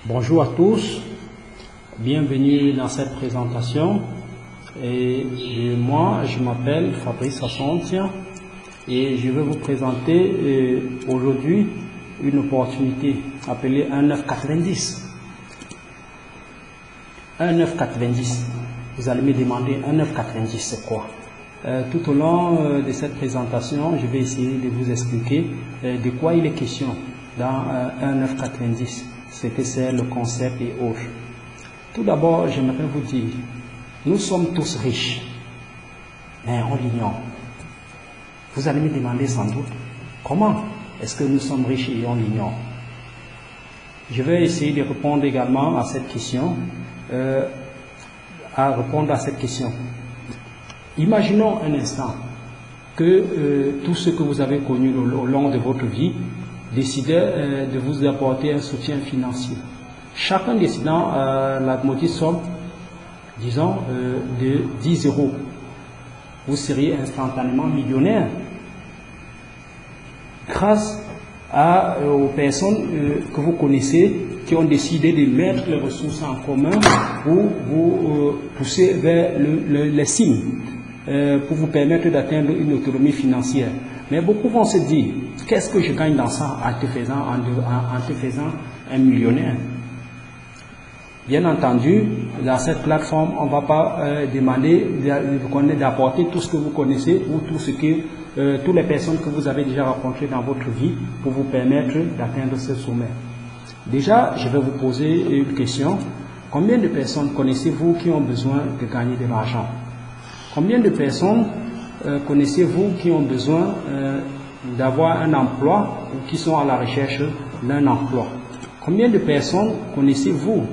Bonjour à tous, bienvenue dans cette présentation. Moi, je m'appelle Fabrice Assontia et je vais vous présenter aujourd'hui une opportunité appelée 1990. 1990. Vous allez me demander 1990 c'est quoi? Tout au long de cette présentation, je vais essayer de vous expliquer de quoi il est question dans 1990. Ce que c'est le concept et autres. Tout d'abord, j'aimerais vous dire, nous sommes tous riches, mais on l'ignore. Vous allez me demander sans doute, comment est-ce que nous sommes riches et on l'ignore? Je vais essayer de répondre également à cette question. Imaginons un instant que tout ce que vous avez connu au long de votre vie décidait de vous apporter un soutien financier. Chacun décidant la modeste somme, disons, de 10 euros. Vous seriez instantanément millionnaire grâce aux personnes que vous connaissez qui ont décidé de mettre les ressources en commun pour vous pousser vers les cimes, pour vous permettre d'atteindre une autonomie financière. Mais beaucoup vont se dire, qu'est-ce que je gagne dans ça en te faisant un millionnaire? Bien entendu, dans cette plateforme, on ne va pas demander d'apporter tout ce que vous connaissez ou toutes les personnes que vous avez déjà rencontrées dans votre vie pour vous permettre d'atteindre ce sommet. Déjà, je vais vous poser une question. Combien de personnes connaissez-vous qui ont besoin de gagner de l'argent? Combien de personnes connaissez-vous qui ont besoin d'avoir un emploi ou qui sont à la recherche d'un emploi? Combien de personnes connaissez-vous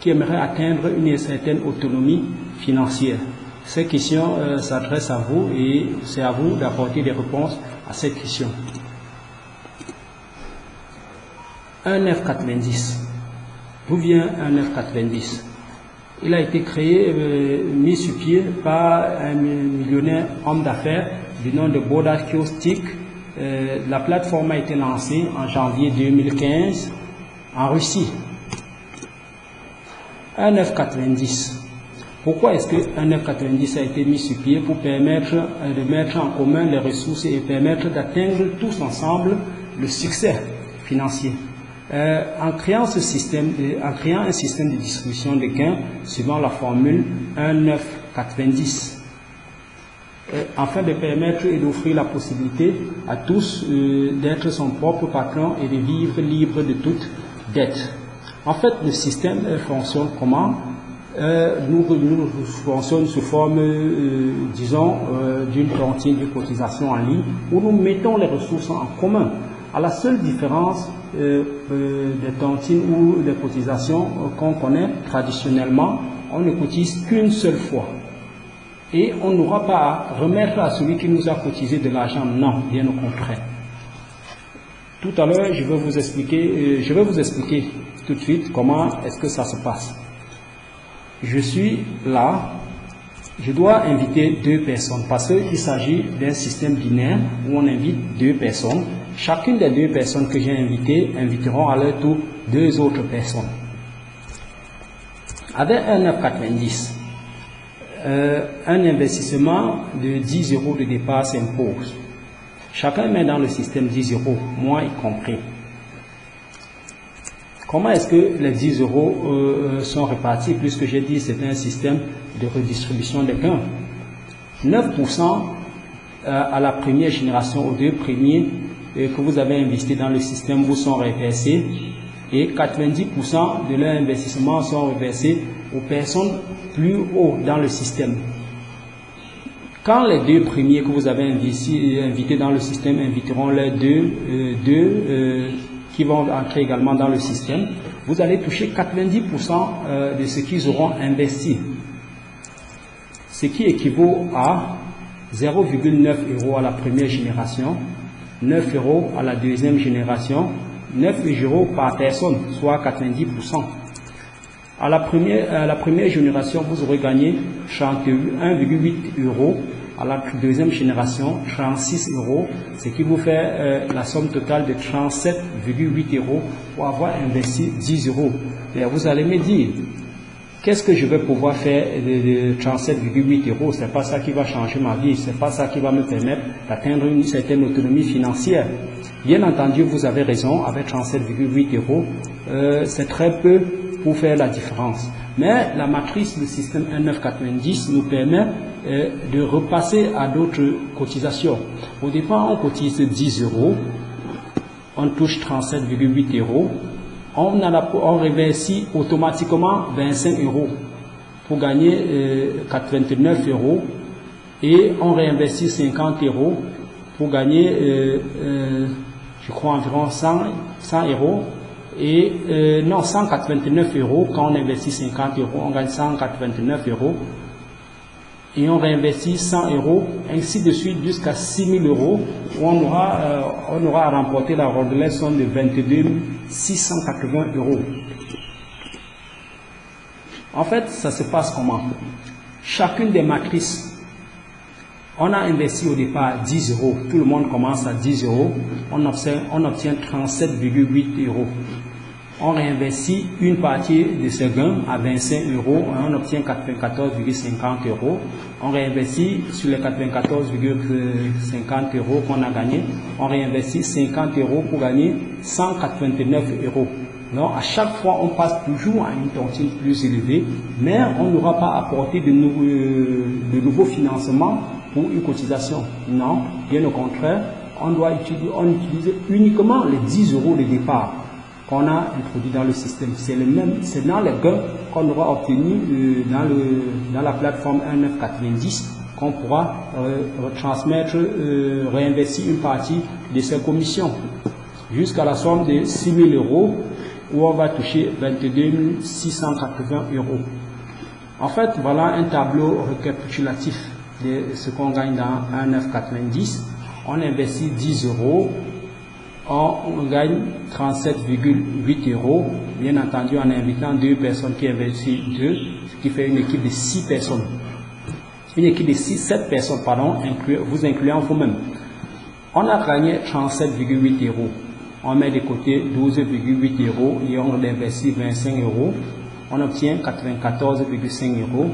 qui aimeraient atteindre une certaine autonomie financière? Ces questions s'adressent à vous et c'est à vous d'apporter des réponses à cette question. 1990. D'où vient 1990? Il a été créé, mis sur pied par un millionnaire homme d'affaires du nom de Boda Kiostik. La plateforme a été lancée en janvier 2015 en Russie. 1990. Pourquoi est-ce que 1990 a été mis sur pied? Pour permettre de mettre en commun les ressources et permettre d'atteindre tous ensemble le succès financier. En créant un système de distribution de gains suivant la formule 1990, afin de permettre et d'offrir la possibilité à tous d'être son propre patron et de vivre libre de toute dette. En fait, le système fonctionne comment? Nous fonctionne sous forme, disons, d'une tontine de cotisation en ligne où nous mettons les ressources en commun. À la seule différence des tontines ou des cotisations qu'on connaît traditionnellement, on ne cotise qu'une seule fois. Et on n'aura pas à remettre à celui qui nous a cotisé de l'argent. Non, bien au contraire. Tout à l'heure, je vais vous expliquer tout de suite comment est-ce que ça se passe. Je suis là, je dois inviter deux personnes parce qu'il s'agit d'un système binaire où on invite deux personnes. Chacune des deux personnes que j'ai invitées inviteront à leur tour deux autres personnes. Avec un 9,90, un investissement de 10 euros de départ s'impose. Chacun met dans le système 10 euros, moi y compris. Comment est-ce que les 10 euros sont répartis? Puisque j'ai dit que c'est un système de redistribution des gains. 9% à la première génération, aux deux premiers que vous avez investi dans le système vous sont reversés et 90% de leur investissement sont reversés aux personnes plus haut dans le système. Quand les deux premiers que vous avez invités dans le système inviteront les deux qui vont entrer également dans le système, vous allez toucher 90% de ce qu'ils auront investi. Ce qui équivaut à 0,9 euros à la première génération, 9 euros à la deuxième génération, 9 euros par personne, soit 90%. À la première génération, vous aurez gagné 1,8 euros. À la deuxième génération, 36 euros, ce qui vous fait la somme totale de 37,8 euros pour avoir investi 10 euros. Et vous allez me dire, qu'est-ce que je vais pouvoir faire de 37,8 euros? C'est pas ça qui va changer ma vie, c'est pas ça qui va me permettre d'atteindre une certaine autonomie financière. Bien entendu, vous avez raison, avec 37,8 euros, c'est très peu pour faire la différence. Mais la matrice du système 1990 nous permet de repasser à d'autres cotisations. Au départ, on cotise 10 euros, on touche 37,8 euros, on réinvestit automatiquement 25 euros pour gagner 89 euros et on réinvestit 50 euros pour gagner, je crois, environ 100 euros. Et non, 189 euros. Quand on investit 50 euros, on gagne 189 euros. Et on réinvestit 100 euros, ainsi de suite jusqu'à 6 000 euros, où on aura remporté la rondelle somme de 22 680 euros. En fait, ça se passe comment? Chacune des matrices, on a investi au départ 10 euros. Tout le monde commence à 10 euros. On obtient 37,8 euros. On réinvestit une partie de ce gain à 25 euros et on obtient 94,50 euros. On réinvestit sur les 94,50 euros qu'on a gagné, on réinvestit 50 euros pour gagner 189 euros. Donc à chaque fois, on passe toujours à une tontine plus élevée, mais on n'aura pas apporté de nouveaux financements pour une cotisation. Non, bien au contraire, on utilise uniquement les 10 euros de départ qu'on a introduit dans le système. C'est dans les gains qu'on aura obtenus dans la plateforme 1990 qu'on pourra retransmettre, réinvestir une partie de ces commissions jusqu'à la somme de 6 000 euros où on va toucher 22 680 euros. En fait, voilà un tableau récapitulatif de ce qu'on gagne dans 1990. On investit 10 euros. On gagne 37,8 euros, bien entendu en invitant deux personnes qui investissent 2, ce qui fait une équipe de 6 personnes. Une équipe de 7 personnes, pardon, vous incluant vous-même. On a gagné 37,8 euros. On met de côté 12,8 euros et on investit 25 euros. On obtient 94,5 euros.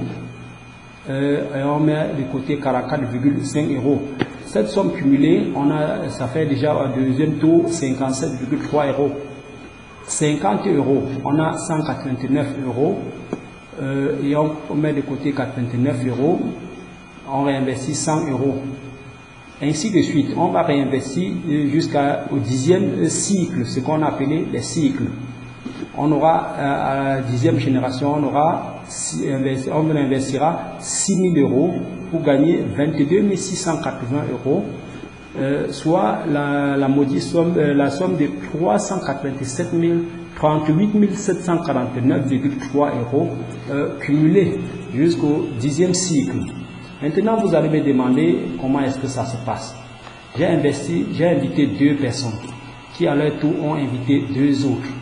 Et on met de côté 44,5 euros. Cette somme cumulée, ça fait déjà un deuxième tour 57,3 euros. 50 euros, on a 189 euros et on met de côté 89 euros, on réinvestit 100 euros. Ainsi de suite, on va réinvestir jusqu'au 10e cycle, ce qu'on appelait les cycles. On aura, à la 10e génération, on investira 6 000 euros pour gagner 22 680 euros, soit la maudite somme, la somme de 38 749,3 euros cumulés jusqu'au 10e cycle. Maintenant, vous allez me demander comment est-ce que ça se passe. J'ai invité 2 personnes qui à leur tour ont invité 2 autres.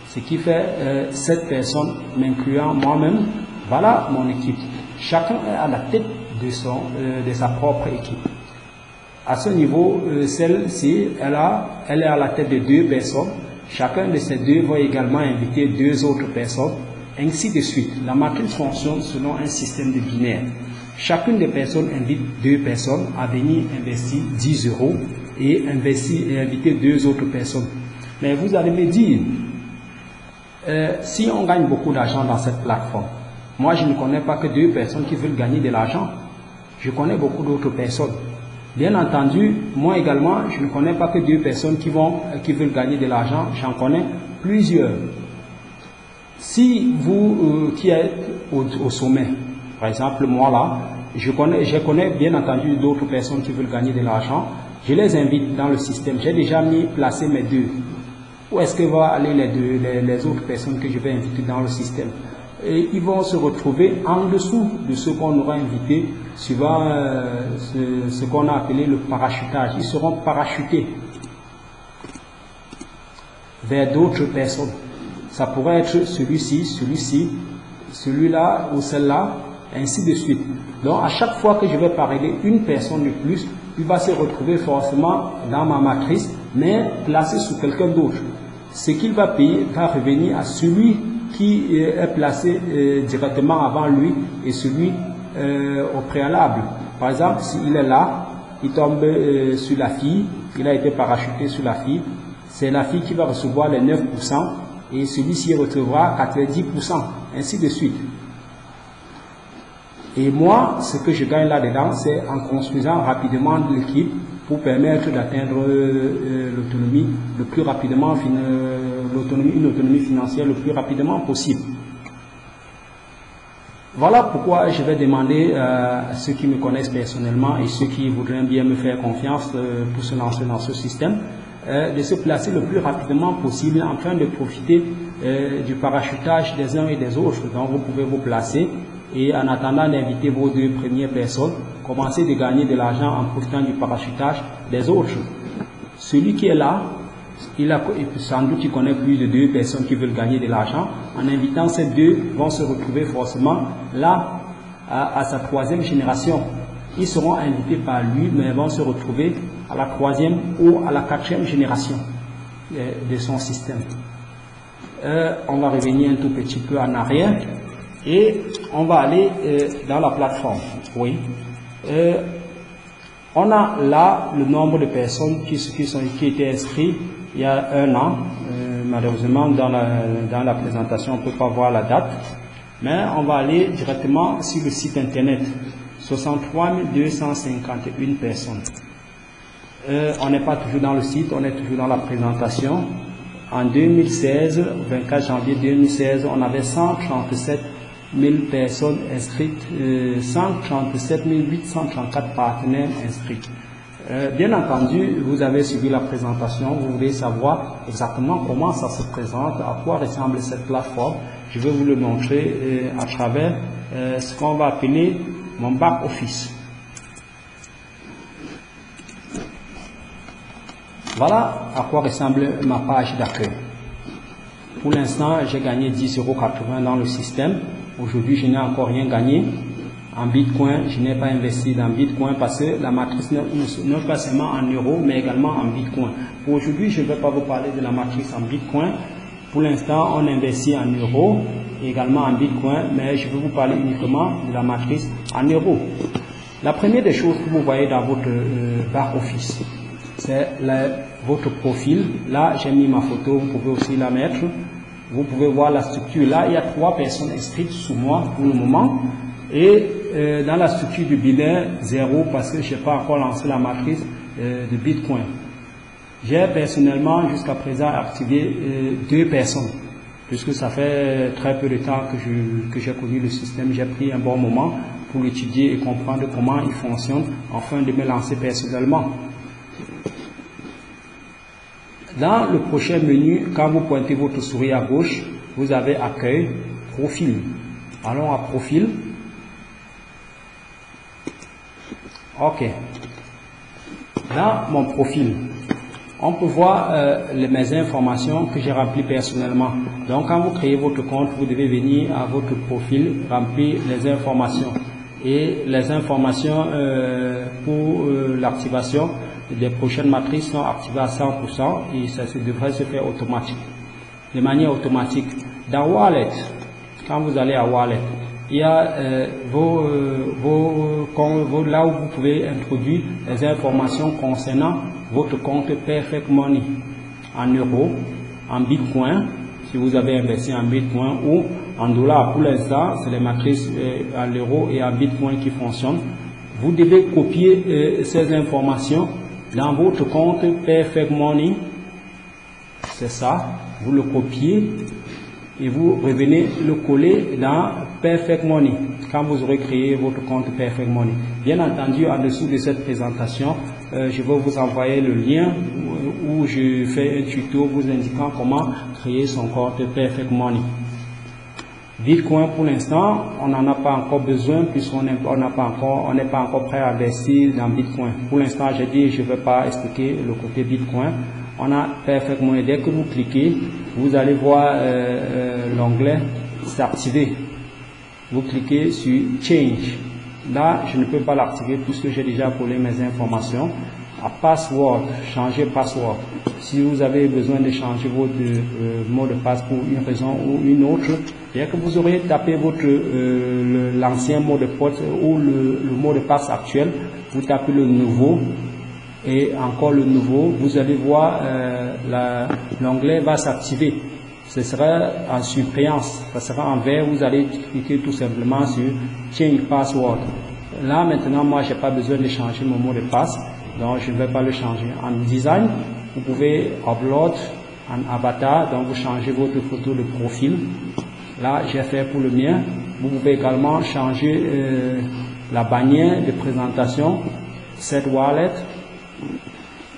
Ce qui fait 7 personnes, m'incluant moi-même. Voilà mon équipe. Chacun est à la tête de sa propre équipe. À ce niveau, celle-ci, elle est à la tête de 2 personnes. Chacun de ces 2 va également inviter 2 autres personnes, ainsi de suite. La matrice fonctionne selon un système de binaire. Chacune des personnes invite 2 personnes à venir investir 10 euros et inviter 2 autres personnes. Mais vous allez me dire, si on gagne beaucoup d'argent dans cette plateforme, moi je ne connais pas que 2 personnes qui veulent gagner de l'argent. Je connais beaucoup d'autres personnes. Bien entendu, moi également, je ne connais pas que 2 personnes qui veulent gagner de l'argent. J'en connais plusieurs. Si vous qui êtes au sommet, par exemple moi là, je connais bien entendu d'autres personnes qui veulent gagner de l'argent. Je les invite dans le système. J'ai déjà placé mes 2. Où est-ce que vont aller les autres personnes que je vais inviter dans le système? Et ils vont se retrouver en dessous de ce qu'on aura invité, suivant ce qu'on a appelé le parachutage. Ils seront parachutés vers d'autres personnes. Ça pourrait être celui-ci, celui-là ou celle-là, ainsi de suite. Donc à chaque fois que je vais parler une personne de plus, il va se retrouver forcément dans ma matrice, mais placé sous quelqu'un d'autre. Ce qu'il va payer va revenir à celui qui est placé directement avant lui et celui au préalable. Par exemple, s'il est là, il tombe sur la fille, il a été parachuté sur la fille, c'est la fille qui va recevoir les 9% et celui-ci recevra 90%, ainsi de suite. Et moi, ce que je gagne là-dedans, c'est en construisant rapidement l'équipe pour permettre d'atteindre l'autonomie le plus rapidement, une autonomie financière le plus rapidement possible. Voilà pourquoi je vais demander à ceux qui me connaissent personnellement et ceux qui voudraient bien me faire confiance pour se lancer dans ce système, de se placer le plus rapidement possible afin de profiter du parachutage des uns et des autres. Donc vous pouvez vous placer et en attendant d'inviter vos 2 premières personnes, commencez de gagner de l'argent en profitant du parachutage des autres. Celui qui est là, sans doute il connaît plus de 2 personnes qui veulent gagner de l'argent. En invitant ces 2, vont se retrouver forcément là à sa 3e génération. Ils seront invités par lui, mais vont se retrouver à la 3e ou à la 4e génération de son système. On va revenir un tout petit peu en arrière et on va aller dans la plateforme. Oui. On a là le nombre de personnes qui étaient inscrites il y a 1 an. Malheureusement, dans la présentation, on ne peut pas voir la date. Mais on va aller directement sur le site internet. 63 251 personnes. On n'est pas toujours dans le site, on est toujours dans la présentation. En 2016, 24 janvier 2016, on avait 137 000 personnes inscrites, 137 834 partenaires inscrits. Bien entendu, vous avez suivi la présentation, vous voulez savoir exactement comment ça se présente, à quoi ressemble cette plateforme. Je vais vous le montrer à travers ce qu'on va appeler mon back-office. Voilà à quoi ressemble ma page d'accueil. Pour l'instant, j'ai gagné 10,80 € dans le système. Aujourd'hui, je n'ai encore rien gagné. En Bitcoin, je n'ai pas investi dans Bitcoin parce que la matrice n'est pas seulement en euros, mais également en Bitcoin. Pour aujourd'hui, je ne vais pas vous parler de la matrice en Bitcoin. Pour l'instant, on investit en euros, également en Bitcoin, mais je vais vous parler uniquement de la matrice en euros. La première des choses que vous voyez dans votre back-office, c'est votre profil. Là, j'ai mis ma photo, vous pouvez aussi la mettre. Vous pouvez voir la structure. Là, il y a 3 personnes inscrites sous moi pour le moment. Et dans la structure du bilan, 0 parce que je n'ai pas encore lancé la matrice de Bitcoin. J'ai personnellement jusqu'à présent activé 2 personnes, puisque ça fait très peu de temps que j'ai connu le système. J'ai pris un bon moment pour l'étudier et comprendre comment il fonctionne afin de me lancer personnellement. Dans le prochain menu, quand vous pointez votre souris à gauche, vous avez accueil, profil. Allons à profil. Ok. Dans mon profil, on peut voir mes informations que j'ai remplies personnellement. Donc, quand vous créez votre compte, vous devez venir à votre profil, remplir les informations. Et les informations pour l'activation des prochaines matrices sont activées à 100% et ça devrait se faire de manière automatique. Dans Wallet, quand vous allez à Wallet, il y a là où vous pouvez introduire les informations concernant votre compte Perfect Money en euros, en Bitcoin, si vous avez investi en Bitcoin, ou en dollars. Pour l'instant, c'est les matrices en euros et en Bitcoin qui fonctionnent. Vous devez copier ces informations dans votre compte Perfect Money. C'est ça, vous le copiez et vous revenez le coller dans Perfect Money quand vous aurez créé votre compte Perfect Money. Bien entendu, en dessous de cette présentation, je vais vous envoyer le lien où je fais un tuto vous indiquant comment créer son compte Perfect Money. Bitcoin, pour l'instant, on n'en a pas encore besoin puisqu'on n'est pas encore prêt à investir dans Bitcoin. Pour l'instant, j'ai dit je ne vais pas expliquer le côté Bitcoin. On a Perfect Money. Dès que vous cliquez, vous allez voir l'onglet s'activer. vous cliquez sur Change. Là, je ne peux pas l'activer puisque j'ai déjà collé mes informations. À Password, changer password. Si vous avez besoin de changer votre mot de passe pour une raison ou une autre, bien que vous aurez tapé l'ancien mot de passe ou le mot de passe actuel, vous tapez le nouveau et encore le nouveau, vous allez voir l'onglet va s'activer. Ce sera en suppléance, ça sera en vert, vous allez cliquer tout simplement sur Change Password. Là maintenant, moi j'ai pas besoin de changer mon mot de passe, donc je ne vais pas le changer. En design, vous pouvez upload un avatar, donc vous changez votre photo de profil. Là j'ai fait pour le mien. Vous pouvez également changer la bannière de présentation, Set Wallet,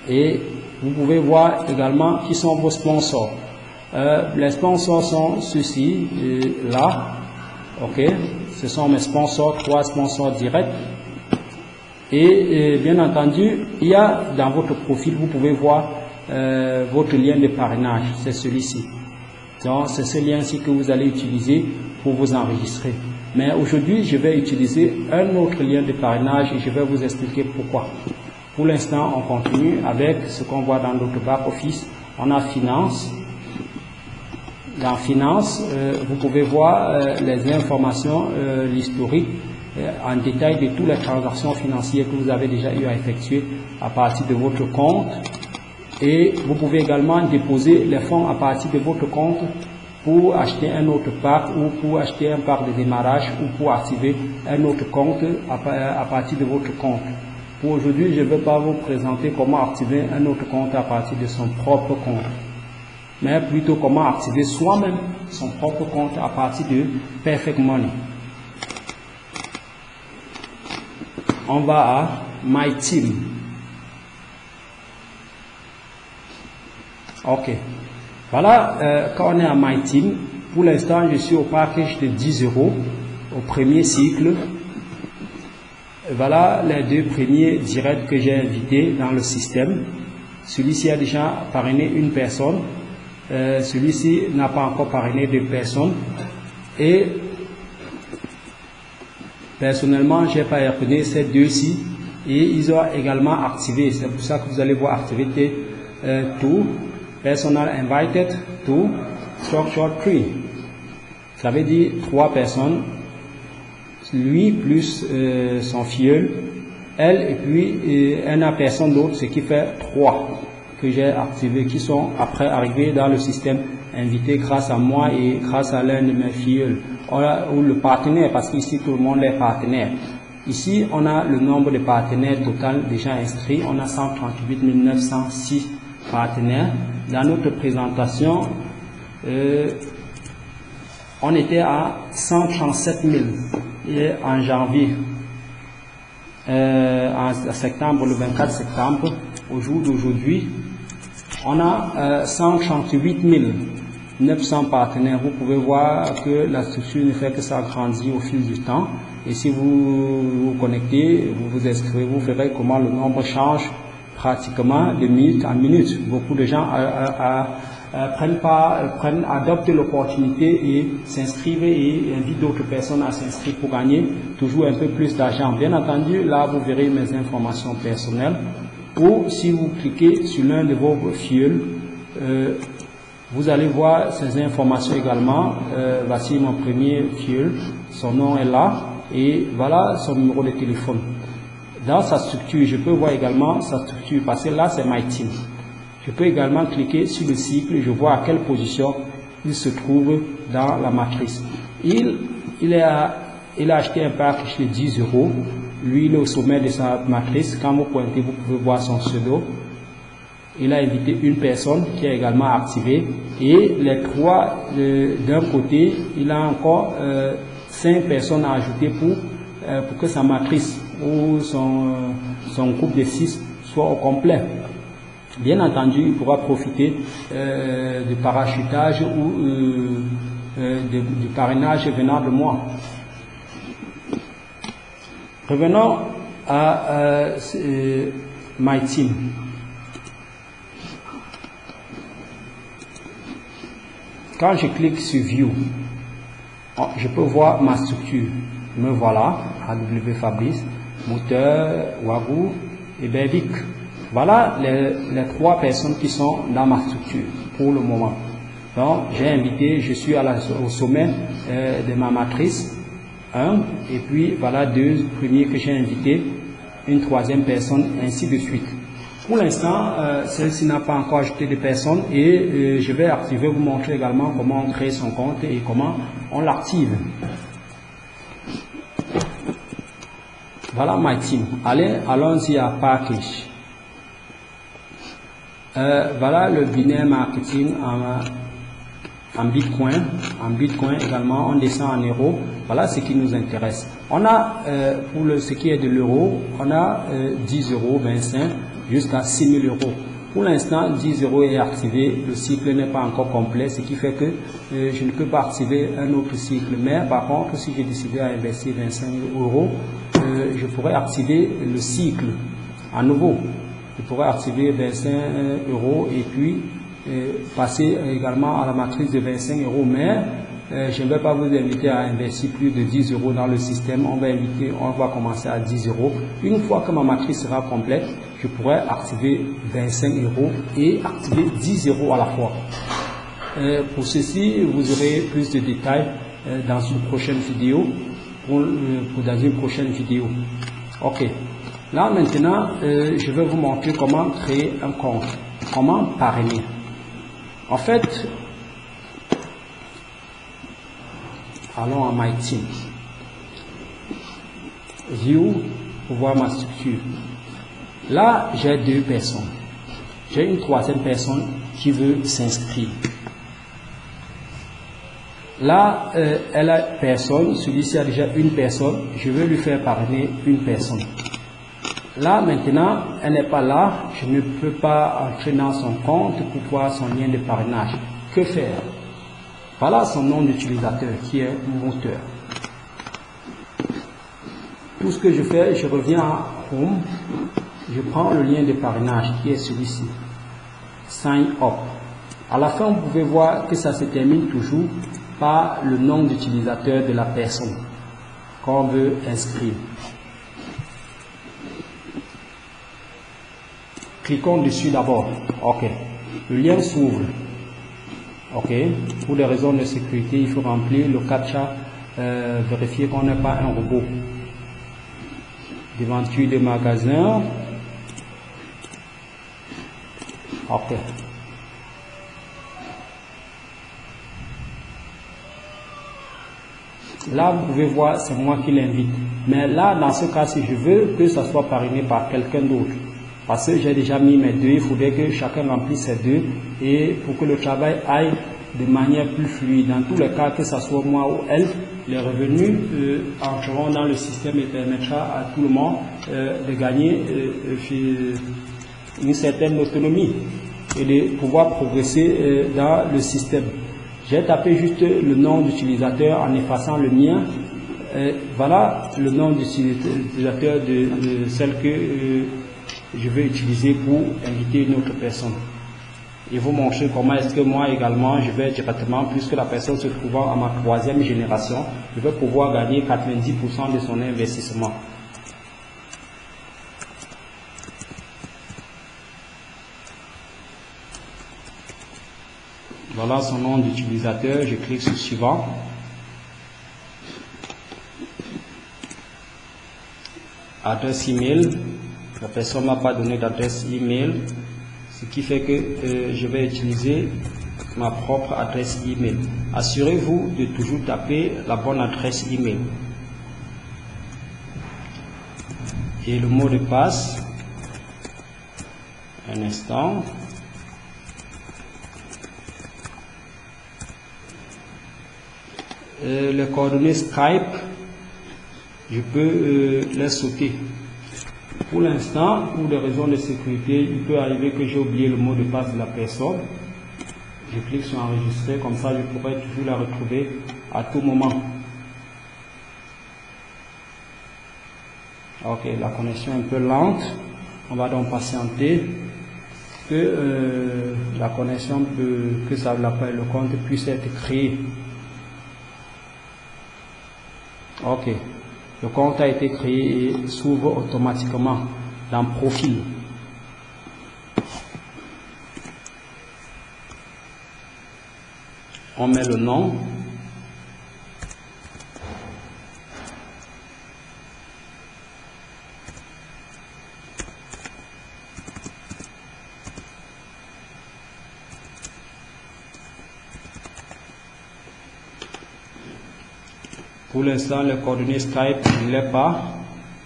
et vous pouvez voir également qui sont vos sponsors. Les sponsors sont ceux-ci, là, ok, ce sont mes sponsors, 3 sponsors directs. Et bien entendu, il y a dans votre profil, vous pouvez voir votre lien de parrainage, c'est celui-ci. Donc c'est ce lien-ci que vous allez utiliser pour vous enregistrer. Mais aujourd'hui, je vais utiliser un autre lien de parrainage et je vais vous expliquer pourquoi. Pour l'instant, on continue avec ce qu'on voit dans notre back-office. On a Finance. Dans Finance, vous pouvez voir les informations, l'historique en détail de toutes les transactions financières que vous avez déjà eu à effectuer à partir de votre compte. Et vous pouvez également déposer les fonds à partir de votre compte pour acheter un autre parc ou pour acheter un parc de démarrage ou pour activer un autre compte à partir de votre compte. Pour aujourd'hui, je ne vais pas vous présenter comment activer un autre compte à partir de son propre compte, mais plutôt comment activer soi-même son propre compte à partir de Perfect Money. On va à My Team. Ok. Voilà, quand on est à My Team, pour l'instant, je suis au package de 10 € au premier cycle. Voilà les 2 premiers directs que j'ai invités dans le système. Celui-ci a déjà parrainé une personne. Celui-ci n'a pas encore parrainé de personnes. Et personnellement, j'ai parrainé ces 2-ci et ils ont également activé. C'est pour ça que vous allez voir activité to, personal invited to, structure 3. Ça veut dire 3 personnes, lui plus son filleul, elle et puis une personne d'autre, ce qui fait 3 que j'ai activés, qui sont après arrivés dans le système invité grâce à moi et grâce à l'un de mes filleuls, ou le partenaire, parce qu'ici tout le monde est partenaire. Ici on a le nombre de partenaires total déjà inscrits, on a 138 906 partenaires. Dans notre présentation, on était à 137 000 et en janvier, en septembre, le 24 septembre, au jour d'aujourd'hui, on a 138 900 partenaires. Vous pouvez voir que la structure ne fait que ça grandir au fil du temps. Et si vous vous connectez, vous vous inscrivez, vous verrez comment le nombre change pratiquement de minute en minute. Beaucoup de gens adoptent l'opportunité et s'inscrivent et invitent d'autres personnes à s'inscrire pour gagner toujours un peu plus d'argent. Bien entendu, là vous verrez mes informations personnelles. Ou si vous cliquez sur l'un de vos filleuls, vous allez voir ces informations également. Voici mon premier filleul, son nom est là et voilà son numéro de téléphone. Dans sa structure, je peux voir également sa structure parce que là c'est My Team. Je peux également cliquer sur le cycle, je vois à quelle position il se trouve dans la matrice. Il a acheté un package de 10 €. Lui, il est au sommet de sa matrice. Quand vous pointez, vous pouvez voir son pseudo. Il a invité une personne qui a également activé. Et les 3 d'un côté, il a encore 5 personnes à ajouter pour que sa matrice ou son groupe de 6 soit au complet. Bien entendu, il pourra profiter du parachutage ou du parrainage venant de moi. Revenons à My Team. Quand je clique sur View, je peux voir ma structure. Me voilà, AW Fabrice, Moteur, Wagou et Bervic. Voilà les 3 personnes qui sont dans ma structure pour le moment. Donc, j'ai invité, je suis au sommet de ma matrice, 1, et puis voilà 2 premiers que j'ai invités, une 3e personne, ainsi de suite. Pour l'instant, celle-ci n'a pas encore ajouté de personnes et je vais activer, vous montrer également comment on crée son compte et comment on l'active. Voilà My Team. Allons-y à Package. Voilà le binaire marketing en Bitcoin. En Bitcoin également, on descend en euros. Voilà ce qui nous intéresse. On a, pour ce qui est de l'euro, on a 10 euros, 25 jusqu'à 6 000 euros. Pour l'instant, 10 euros est activé. Le cycle n'est pas encore complet, ce qui fait que je ne peux pas activer un autre cycle. Mais par contre, si j'ai décidé à investir 25 euros, je pourrais activer le cycle à nouveau. Je pourrais activer 25 euros et puis passer également à la matrice de 25 euros. Mais je ne vais pas vous inviter à investir plus de 10 euros dans le système. On va commencer à 10 euros. Une fois que ma matrice sera complète, je pourrais activer 25 euros et activer 10 euros à la fois. Pour ceci, vous aurez plus de détails dans une prochaine vidéo. Dans une prochaine vidéo. Ok. Là maintenant, je vais vous montrer comment créer un compte. Comment parrainer. En fait, allons à My Team. View pour voir ma structure. Là, j'ai 2 personnes. J'ai une 3e personne qui veut s'inscrire. Là, elle a personne. Celui-ci a déjà une personne. Je veux lui faire parrainer une personne. Là, maintenant, elle n'est pas là. Je ne peux pas entrer dans son compte pour voir son lien de parrainage. Que faire? Voilà son nom d'utilisateur qui est Moteur. Tout ce que je fais, je reviens à Home. Je prends le lien de parrainage qui est celui-ci. Sign up. À la fin, vous pouvez voir que ça se termine toujours par le nom d'utilisateur de la personne qu'on veut inscrire. Cliquons dessus d'abord. Ok. Le lien s'ouvre. Ok. Pour des raisons de sécurité, il faut remplir le CAPTCHA, vérifier qu'on n'est pas un robot. Devanture de magasin. Ok. Là, vous pouvez voir, c'est moi qui l'invite. Mais là, dans ce cas, si je veux que ça soit parrainé par quelqu'un d'autre, parce que j'ai déjà mis mes 2, il faudrait que chacun remplisse ses 2 et pour que le travail aille de manière plus fluide. Dans tous les cas, que ce soit moi ou elle, les revenus entreront dans le système et permettra à tout le monde de gagner une certaine autonomie et de pouvoir progresser dans le système. J'ai tapé juste le nom d'utilisateur en effaçant le mien. Voilà le nom d'utilisateur de celle que je vais utiliser pour inviter une autre personne. Et vous montrer comment est-ce que moi également je vais directement, puisque la personne se trouvant à ma 3e génération, je vais pouvoir gagner 90% de son investissement. Voilà son nom d'utilisateur, je clique sur suivant. Adresse email, la personne ne m'a pas donné d'adresse email, ce qui fait que je vais utiliser ma propre adresse email. Assurez-vous de toujours taper la bonne adresse email. Et le mot de passe, un instant. Les coordonnées Skype, je peux les sauter. Pour l'instant, pour des raisons de sécurité, il peut arriver que j'ai oublié le mot de passe de la personne. Je clique sur enregistrer, comme ça je pourrai toujours la retrouver à tout moment. Ok, la connexion est un peu lente. On va donc patienter que la connexion le compte puisse être créé. Ok, le compte a été créé et s'ouvre automatiquement dans Profil. On met le nom. Pour l'instant, les coordonnées Skype, je ne l'ai pas.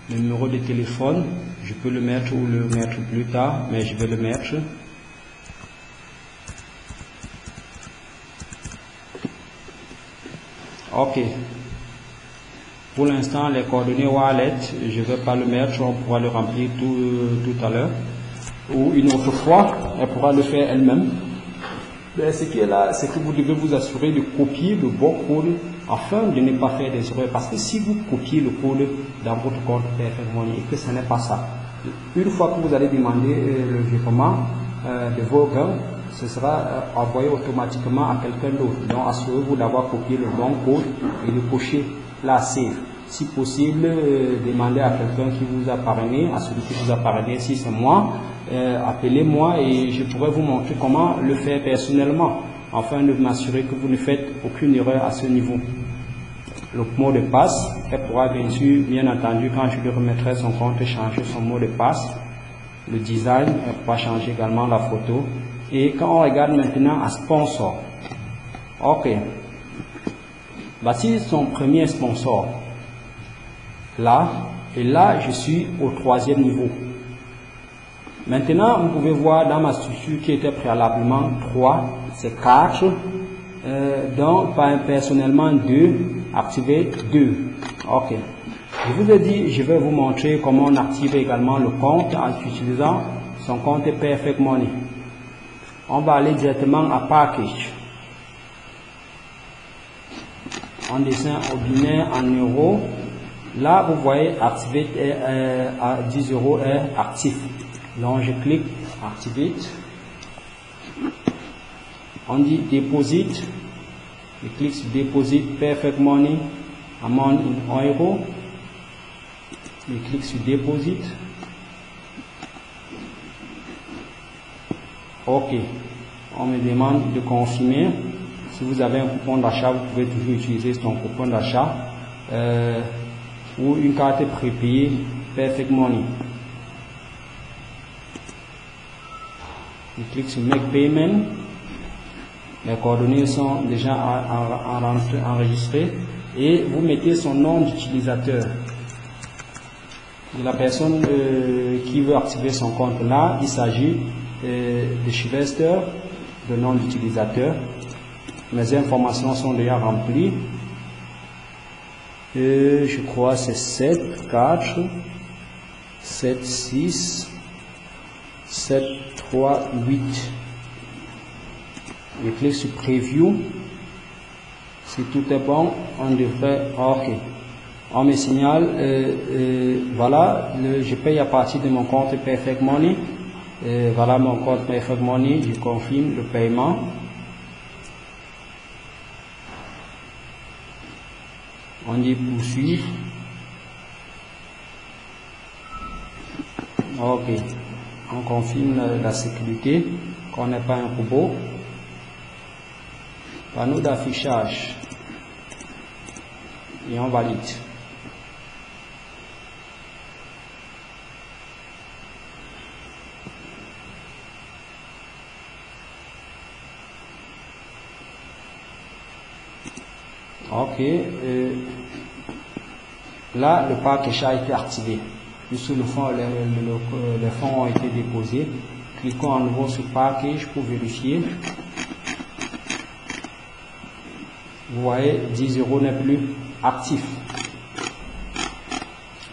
Le numéro de téléphone, je peux le mettre ou le mettre plus tard, mais je vais le mettre. Ok. Pour l'instant, les coordonnées wallet, je ne vais pas le mettre, on pourra le remplir tout à l'heure. Ou une autre fois, elle pourra le faire elle-même. Ce qui est là, c'est que vous devez vous assurer de copier le bon code afin de ne pas faire des erreurs. Parce que si vous copiez le code dans votre compte Perfect Money et que ce n'est pas ça, une fois que vous allez demander le virement de vos gains, ce sera envoyé automatiquement à quelqu'un d'autre. Donc assurez-vous d'avoir copié le bon code et de cocher la save. Si possible, demandez à quelqu'un qui vous a parrainé, à celui qui vous a parrainé, si c'est moi, appelez-moi et je pourrai vous montrer comment le faire personnellement, afin de m'assurer que vous ne faites aucune erreur à ce niveau. Le mot de passe, elle pourra bien entendu, quand je lui remettrai son compte, changer son mot de passe. Le design, elle pourra changer également la photo. Et quand on regarde maintenant à sponsor, ok, voici son premier sponsor. Là, et là, je suis au 3e niveau. Maintenant, vous pouvez voir dans ma structure qui était préalablement 3, c'est 4. Donc, personnellement 2, activer 2. Ok. Je vous ai dit, je vais vous montrer comment on active également le compte en utilisant son compte Perfect Money. On va aller directement à Package. On descend au binaire en euros. Là, vous voyez, Activate à 10 € est actif. Donc, je clique Activate. On dit Deposit. Je clique sur Deposit Perfect Money Amount in euros. Je clique sur Deposit. Ok. On me demande de confirmer. Si vous avez un coupon d'achat, vous pouvez toujours utiliser son coupon d'achat. Ou une carte prépayée Perfect Money. Je clique sur Make Payment. Les coordonnées sont déjà enregistrées et vous mettez son nom d'utilisateur de la personne qui veut activer son compte. Là, il s'agit de Sylvester, le nom d'utilisateur. Mes informations sont déjà remplies. Je crois c'est 7, 4, 7, 6, 7, 3, 8. Je clique sur Preview. Si tout est bon, on devrait... Ok. On me signale, voilà, je paye à partir de mon compte Perfect Money. Voilà mon compte Perfect Money. Je confirme le paiement. On dit poursuivre. Ok. On confirme la sécurité, qu'on n'est pas un robot. Panneau d'affichage. Et on valide. Ok. Là, le package a été activé. Sur le fond, les fonds ont été déposés. Cliquons à nouveau sur package pour vérifier. Vous voyez, 10 € n'est plus actif.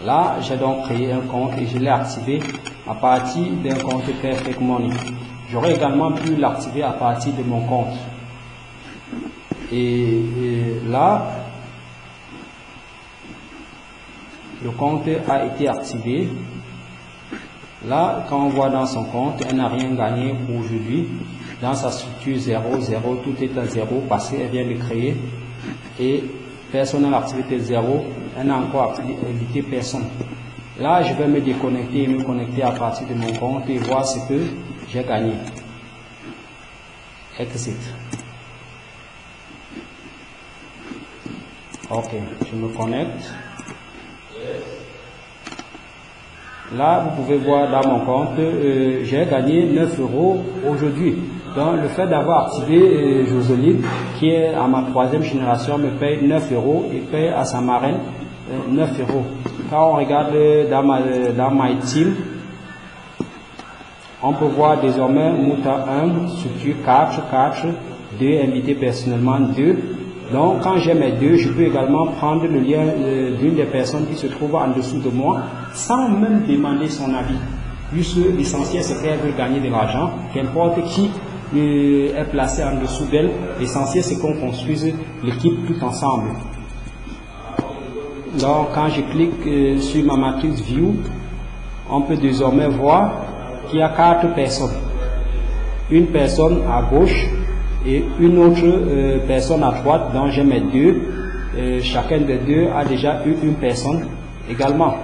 Là, j'ai donc créé un compte et je l'ai activé à partir d'un compte Perfect Money. J'aurais également pu l'activer à partir de mon compte. Et là, le compte a été activé. Là, quand on voit dans son compte, elle n'a rien gagné pour aujourd'hui. Dans sa structure 0, 0, tout est à 0 parce qu'elle vient de créer. Et personnel activité 0, elle n'a encore invité personne. Là, je vais me déconnecter et me connecter à partir de mon compte et voir ce que j'ai gagné. Exit. Ok, je me connecte. Là, vous pouvez voir dans mon compte, j'ai gagné 9 € aujourd'hui. Donc, le fait d'avoir activé Joseline, qui est à ma 3e génération, me paye 9 € et paye à sa marraine 9 €. Quand on regarde dans My Team, on peut voir désormais Mouta 1, structure 4, 2, invité personnellement 2. Donc, quand j'ai mes 2, je peux également prendre le lien d'une des personnes qui se trouve en dessous de moi, sans même demander son avis. Puisque l'essentiel, c'est qu'elle veut gagner de l'argent, qu'importe qui est placé en dessous d'elle, l'essentiel, c'est qu'on construise l'équipe tout ensemble. Donc, quand je clique sur ma matrice View, on peut désormais voir qu'il y a 4 personnes. Une personne à gauche, et une autre personne à droite, dont j'ai mes 2. Chacun des 2 a déjà eu une personne également.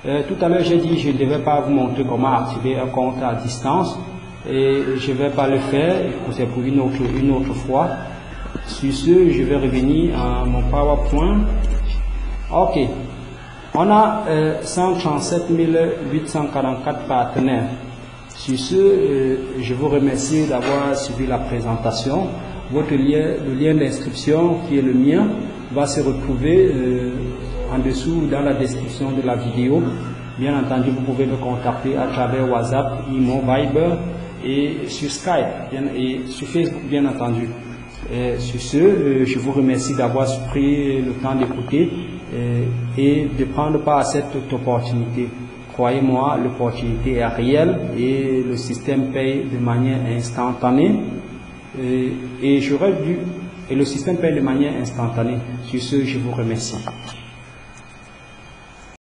Tout à l'heure, j'ai dit je ne devais pas vous montrer comment activer un compte à distance. Et je ne vais pas le faire, c'est pour une autre fois. Sur ce, je vais revenir à mon PowerPoint. Ok. On a 137 844 partenaires. Sur ce, je vous remercie d'avoir suivi la présentation. Votre lien, le lien d'inscription qui est le mien, va se retrouver en dessous dans la description de la vidéo. Bien entendu, vous pouvez me contacter à travers WhatsApp, Imo, Viber et sur Skype et sur Facebook, bien entendu. Sur ce, je vous remercie d'avoir pris le temps d'écouter et de prendre part à cette opportunité. Croyez-moi, l'opportunité est réelle et le système paye de manière instantanée. Et le système paye de manière instantanée. Sur ce, je vous remercie.